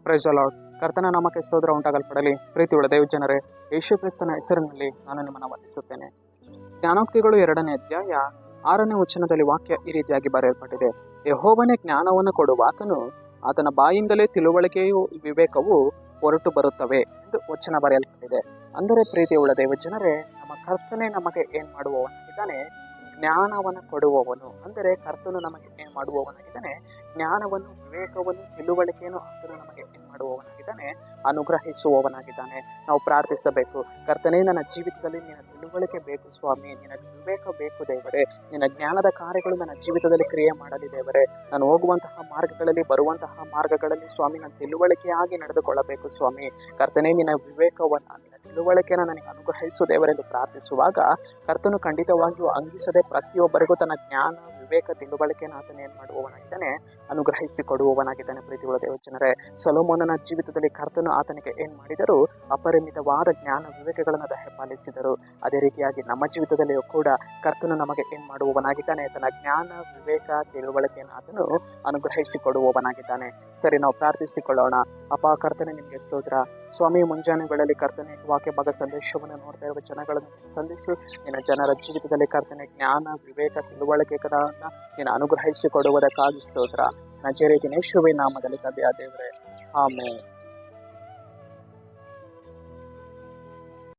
Praise the lord. ಕರ್ತನ ನಾಮಕ್ಕೆ ಸ್ತೋತ್ರ ಉಂಟಾಗಲ್ಪಡಲಿ. ಪ್ರೀತಿಯುಳ್ಳ ದೇವ ಜನರೇ, ಯೇಸು ಕ್ರಿಸ್ತನ ಹೆಸರಿನಲ್ಲಿ ನಾನು ನಿಮ್ಮನ್ನು ವಂದಿಸುತ್ತೇನೆ. ಜ್ಞಾನೋಕ್ತಿಗಳು 2ನೇ ಅಧ್ಯಾಯ 6ನೇ ವಚನದಲ್ಲಿ ವಾಕ್ಯ ಈ ರೀತಿಯಾಗಿ ಬರೆಯಲ್ಪಟ್ಟಿದೆ. ಯೆಹೋವನೇ ಜ್ಞಾನವನ್ನು ಕೊಡುವಾತನು, ಆತನ ಬಾಯಿಂದಲೇ ತಿಳುವಳಿಕೆಯು ವಿವೇಕವು ಹೊರಟು ಬರುತ್ತವೆ ಎಂದು ವಚನ ಬರೆಯಲ್ಪಟ್ಟಿದೆ. ಅಂದರೆ ಪ್ರೀತಿಯುಳ್ಳ ದೇವ ಜನರೇ, ನಮ್ಮ ಕರ್ತನೆ ನಮಗೆ ಏನ್ ಮಾಡುವವನಾಗಿದ್ದಾನೆ? ಜ್ಞಾನವನ್ನು ಕೊಡುವವನು. ಅಂದರೆ ಕರ್ತನು ನಮಗೆ ಏನ್ ಮಾಡುವವನಾಗಿದ್ದಾನೆ? ಜ್ಞಾನವನ್ನು, ವಿವೇಕವನ್ನು, ತಿಳುವಳಿಕೆಯನ್ನು ಆತನು ನಮಗೆ ಏನ್ ಮಾಡುವವನಾಗಿದ್ದಾನೆ? ಅನುಗ್ರಹಿಸುವವನಾಗಿದ್ದಾನೆ. ನಾವು ಪ್ರಾರ್ಥಿಸಬೇಕು, ಕರ್ತನೇ ನನ್ನ ಜೀವಿತದಲ್ಲಿ ನಿನ್ನ ತಿಳುವಳಿಕೆ ಬೇಕು ಸ್ವಾಮಿ, ನಿನ್ನ ವಿವೇಕ ಬೇಕು ದೇವರೇ, ನಿನ್ನ ಜ್ಞಾನದ ಕಾರ್ಯಗಳು ನನ್ನ ಜೀವಿತದಲ್ಲಿ ಕ್ರಿಯೆ ಮಾಡಲಿ ದೇವರೇ. ನಾನು ಹೋಗುವಂತಹ ಮಾರ್ಗಗಳಲ್ಲಿ, ಬರುವಂತಹ ಮಾರ್ಗಗಳಲ್ಲಿ ಸ್ವಾಮಿ ನಾನು ತಿಳುವಳಿಕೆಯಾಗಿ ನಡೆದುಕೊಳ್ಳಬೇಕು ಸ್ವಾಮಿ. ಕರ್ತನೇ ನಿನ್ನ ವಿವೇಕವನ್ನು, ನಿನ್ನ ತಿಳುವಳಿಕೆಯನ್ನು ನನಗೆ ಅನುಗ್ರಹಿಸು ದೇವರೆಂದು ಪ್ರಾರ್ಥಿಸುವಾಗ ಕರ್ತನು ಖಂಡಿತವಾಗಿಯೂ ಅಂಗಿಸದೆ ಪ್ರತಿಯೊಬ್ಬರಿಗೂ ತನ್ನ ಜ್ಞಾನ, ವಿವೇಕ, ತಿಳುವಳಿಕೆಯನ್ನು ಆತನ ಏನ್ ಮಾಡುವವನಾಗಿದ್ದಾನೆ? ಅನುಗ್ರಹಿಸಿ ಕೊಡುವವನಾಗಿದ್ದಾನೆ. ಪ್ರೀತಿಯುಳ್ಳ ದೇವ ಜನರೇ, ಸೊಲೊಮೋನನ ಜೀವಿತದಲ್ಲಿ ಕರ್ತನು ಆತನಿಗೆ ಏನ್ ಮಾಡಿದರು? ಅಪರಿಮಿತವಾದ ಜ್ಞಾನ, ವಿವೇಕಗಳನ್ನು ದಯಪಾಲಿಸಿದರು. ಅದೇ ರೀತಿಯಾಗಿ ನಮ್ಮ ಜೀವಿತದಲ್ಲಿಯೂ ಕೂಡ ಕರ್ತನು ನಮಗೆ ಏನ್ ಮಾಡುವವನಾಗಿದ್ದಾನೆ? ತನ್ನ ಜ್ಞಾನ, ವಿವೇಕ, ತಿಳುವಳಿಕೆಯನ್ನು ಆತನು ಅನುಗ್ರಹಿಸಿ ಕೊಡುವವನಾಗಿದ್ದಾನೆ. ಸರಿ, ನಾವು ಪ್ರಾರ್ಥಿಸಿಕೊಳ್ಳೋಣ. ಅಪ್ಪ ಕರ್ತನೆ, ನಿಮಗೆ ಸ್ತೋತ್ರ ಸ್ವಾಮಿ. ಮುಂಜಾನೆ ವೇಳೆಯಲ್ಲಿ ಕರ್ತನೆ ವಾಕ್ಯ ಭಾಗ ಸಂದೇಶವನ್ನು ನೋಡ್ತಾ ಇರುವ ಜನಗಳನ್ನು ಸಂಧಿಸು. ನಿನ್ನ ಜನರ ಜೀವಿತದಲ್ಲಿ ಕರ್ತನೆ ಜ್ಞಾನ, ವಿವೇಕ, ತಿಳುವಳಿಕೆಗಳನ್ನ ನೀನು ಅನುಗ್ರಹಿಸಿ ಕೊಡುವುದಕ್ಕಾಗಿ ಸ್ತೋತ್ರ. ನಜರೇತಿನ ಯೇಸುವಿನ ನಾಮದಲ್ಲಿ ತಂದೆಯ ದೇವರೇ, ಆಮೆನ್.